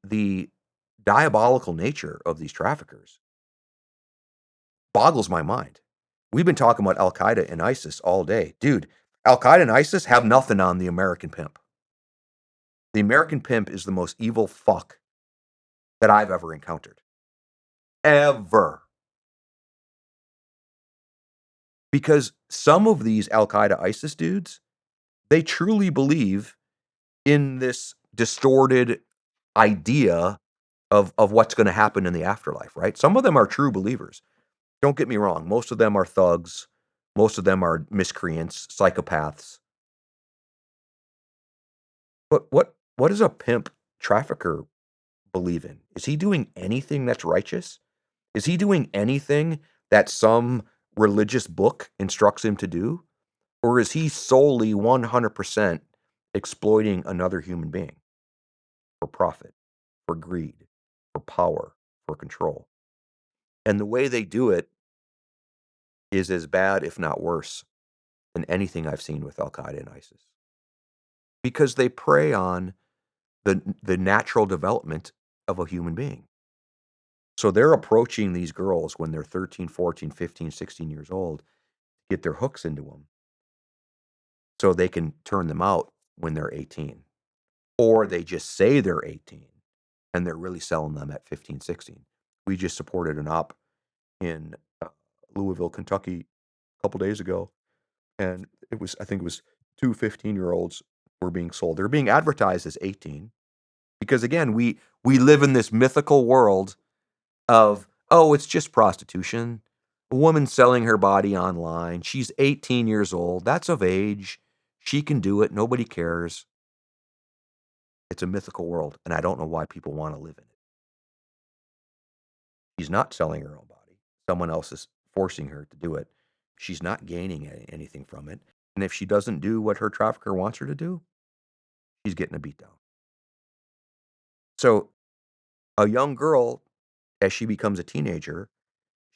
the diabolical nature of these traffickers boggles my mind. We've been talking about Al Qaeda and ISIS all day. Dude, Al Qaeda and ISIS have nothing on the American pimp. The American pimp is the most evil fuck that I've ever encountered. Ever. Because some of these Al Qaeda ISIS dudes, they truly believe in this distorted idea of what's going to happen in the afterlife, right? Some of them are true believers. Don't get me wrong. Most of them are thugs. Most of them are miscreants, psychopaths. But what does a pimp trafficker believe in? Is he doing anything that's righteous? Is he doing anything that some religious book instructs him to do? Or is he solely 100% exploiting another human being for profit, for greed, for power, for control? And the way they do it is as bad, if not worse, than anything I've seen with Al Qaeda and ISIS. Because they prey on the natural development of a human being. So they're approaching these girls when they're 13, 14, 15, 16 years old, get their hooks into them so they can turn them out when they're 18. Or they just say they're 18 and they're really selling them at 15, 16. We just supported an op in Louisville, Kentucky a couple days ago. And I think it was two 15-year-olds were being sold. They're being advertised as 18 because, again, we live in this mythical world of, oh, it's just prostitution. A woman selling her body online. She's 18 years old. That's of age. She can do it. Nobody cares. It's a mythical world, and I don't know why people want to live in it. She's not selling her own body. Someone else is forcing her to do it. She's not gaining anything from it. And if she doesn't do what her trafficker wants her to do, she's getting a beat down. So a young girl, as she becomes a teenager,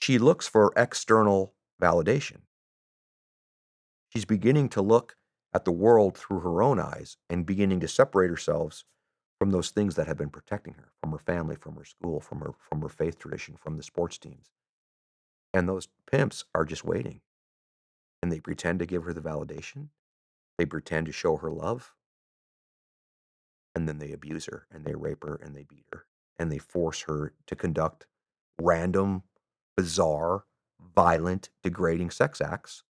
she looks for external validation. She's beginning to look at the world through her own eyes and beginning to separate herself from those things that have been protecting her, from her family, from her school, from her faith tradition, from the sports teams. And those pimps are just waiting. And they pretend to give her the validation. They pretend to show her love. And then they abuse her and they rape her and they beat her. And they force her to conduct random, bizarre, violent, degrading sex acts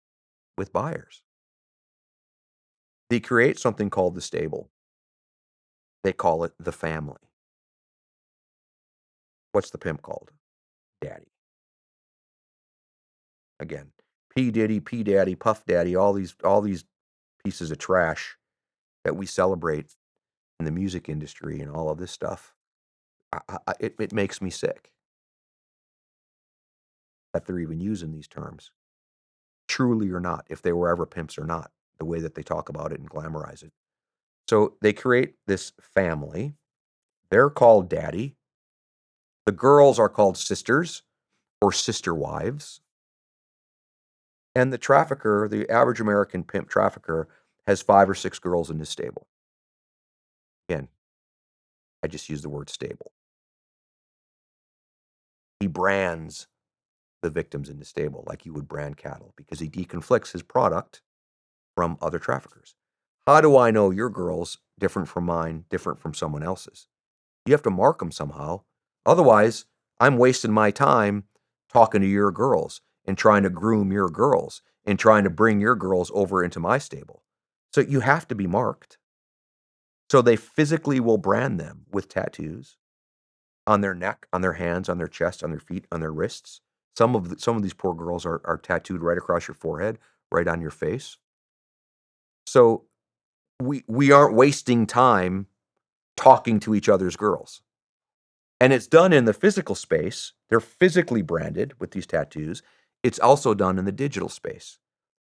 with buyers. They create something called the stable. They call it the family. What's the pimp called? Daddy. Again, P. Diddy, P. Daddy, Puff Daddy, all these pieces of trash that we celebrate in the music industry and all of this stuff. It makes me sick that they're even using these terms, truly or not, if they were ever pimps or not, the way that they talk about it and glamorize it. So they create this family. They're called daddy. The girls are called sisters or sister wives. And the trafficker, the average American pimp trafficker, has 5 or 6 girls in his stable. Again, I just use the word stable. He brands the victims in the stable like you would brand cattle because he deconflicts his product from other traffickers. How do I know your girl's different from mine, different from someone else's? You have to mark them somehow. Otherwise, I'm wasting my time talking to your girls and trying to groom your girls and trying to bring your girls over into my stable. So you have to be marked. So they physically will brand them with tattoos on their neck, on their hands, on their chest, on their feet, on their wrists. Some of these poor girls are tattooed right across your forehead, right on your face. So we aren't wasting time talking to each other's girls. And it's done in the physical space. They're physically branded with these tattoos. It's also done in the digital space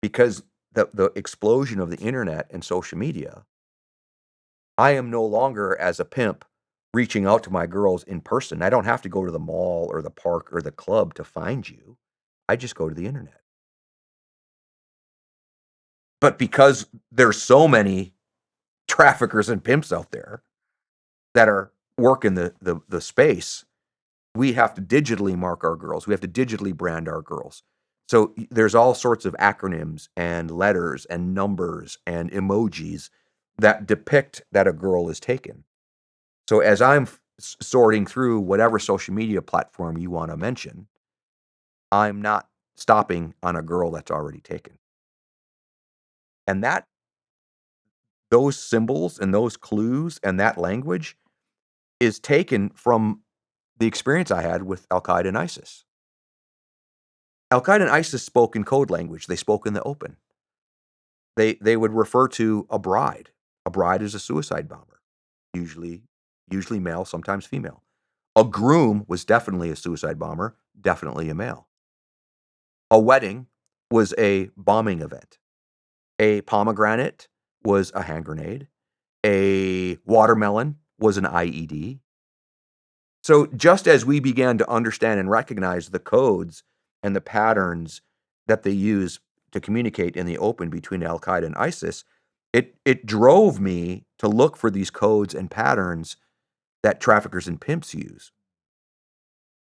because the explosion of the internet and social media, I am no longer as a pimp reaching out to my girls in person. I don't have to go to the mall or the park or the club to find you. I just go to the internet. But because there's so many traffickers and pimps out there that are work in the space, we have to digitally mark our girls. We have to digitally brand our girls. So there's all sorts of acronyms and letters and numbers and emojis that depict that a girl is taken. So as I'm sorting through whatever social media platform you want to mention, I'm not stopping on a girl that's already taken. And that those symbols and those clues and that language is taken from the experience I had with Al Qaeda and ISIS. Al Qaeda and ISIS spoke in code language. They spoke in the open. They would refer to a bride. A bride is a suicide bomber, usually male, sometimes female. A groom was definitely a suicide bomber, definitely a male. A wedding was a bombing event. A pomegranate was a hand grenade. A watermelon was an IED. So just as we began to understand and recognize the codes and the patterns that they use to communicate in the open between Al Qaeda and ISIS, it drove me to look for these codes and patterns that traffickers and pimps use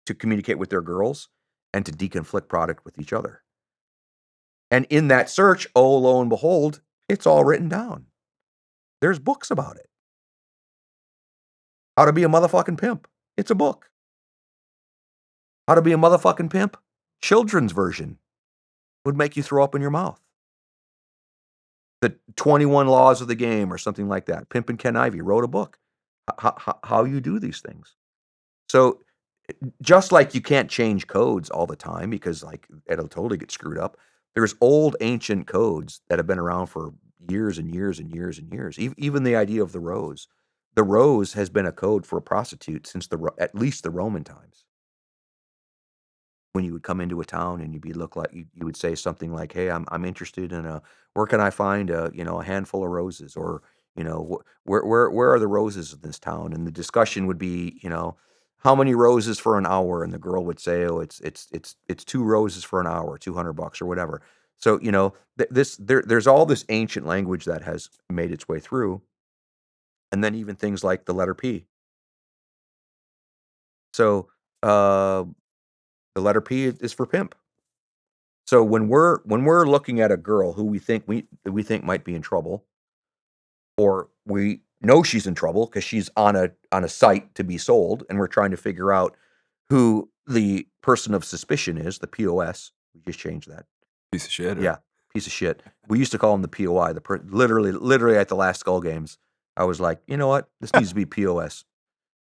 to communicate with their girls and to deconflict product with each other. And in that search, oh, lo and behold, it's all written down. There's books about it. How to be a motherfucking pimp. It's a book. How to be a motherfucking pimp. Children's version would make you throw up in your mouth. The 21 Laws of the Game or something like that. Pimpin' Ken Ivey wrote a book. How you do these things. So just like you can't change codes all the time because like it'll totally get screwed up. There's old ancient codes that have been around for years and years and years and years. Even the idea of the rose. The rose has been a code for a prostitute since at least the Roman times. When you would come into a town and you would say something like, "Hey, I'm interested in where can I find a handful of roses?" Or, where are the roses in this town? And the discussion would be, how many roses for an hour? And the girl would say, "Oh, it's 2 roses for an hour, $200 or whatever." So, there's all this ancient language that has made its way through. And then even things like the letter P. So, the letter P is for pimp. So when we're looking at a girl who we think might be in trouble, or we know she's in trouble because she's on a site to be sold, and we're trying to figure out who the person of suspicion is, the POS. We just changed that. Piece of shit. Yeah, piece of shit. We used to call him the POI. Literally at the last Skull Games, I was like, you know what? This needs to be POS.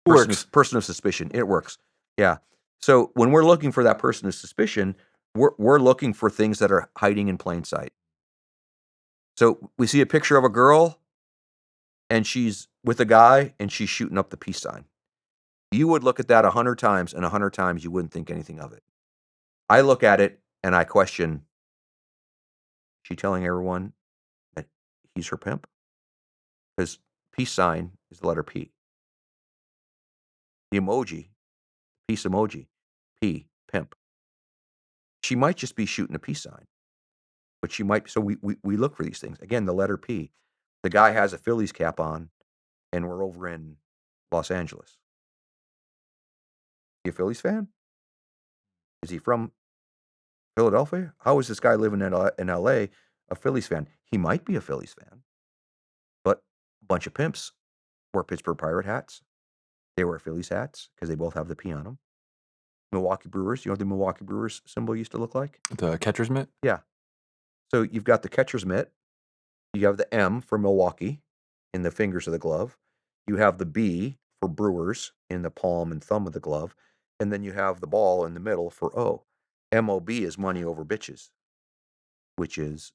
Person of suspicion. It works. Yeah. So when we're looking for that person of suspicion, we're looking for things that are hiding in plain sight. So we see a picture of a girl and she's with a guy and she's shooting up the peace sign. You would look at that 100 times, and 100 times you wouldn't think anything of it. I look at it and I question, is she telling everyone that he's her pimp? Because peace sign is the letter P. The emoji, peace emoji, P, pimp. She might just be shooting a peace sign, but she might. So we look for these things. Again, the letter P. The guy has a Phillies cap on, and we're over in Los Angeles. You a Phillies fan? Is he from Philadelphia? How is this guy living in LA a Phillies fan? He might be a Phillies fan, but a bunch of pimps wear Pittsburgh Pirate hats. They wear Phillies hats because they both have the P on them. Milwaukee Brewers. You know what the Milwaukee Brewers symbol used to look like? The catcher's mitt? Yeah. So you've got the catcher's mitt. You have the M for Milwaukee in the fingers of the glove. You have the B for Brewers in the palm and thumb of the glove. And then you have the ball in the middle for O. MOB is money over bitches, which is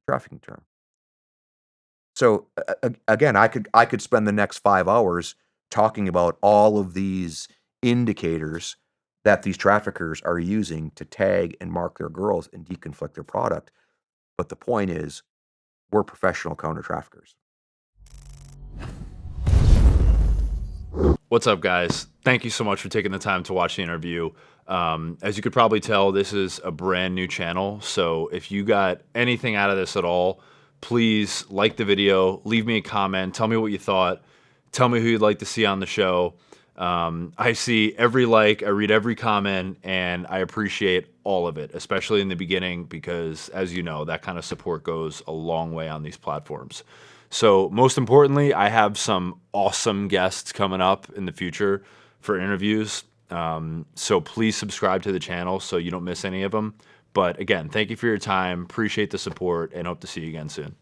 a trafficking term. So again, I could spend the next 5 hours talking about all of these indicators that these traffickers are using to tag and mark their girls and deconflict their product. But the point is, we're professional counter traffickers. What's up, guys? Thank you so much for taking the time to watch the interview. As you could probably tell, this is a brand new channel. So if you got anything out of this at all, please like the video, leave me a comment, tell me what you thought. Tell me who you'd like to see on the show. I see every like, I read every comment, and I appreciate all of it, especially in the beginning, because as you know, that kind of support goes a long way on these platforms. So most importantly, I have some awesome guests coming up in the future for interviews. So please subscribe to the channel so you don't miss any of them. But again, thank you for your time. Appreciate the support and hope to see you again soon.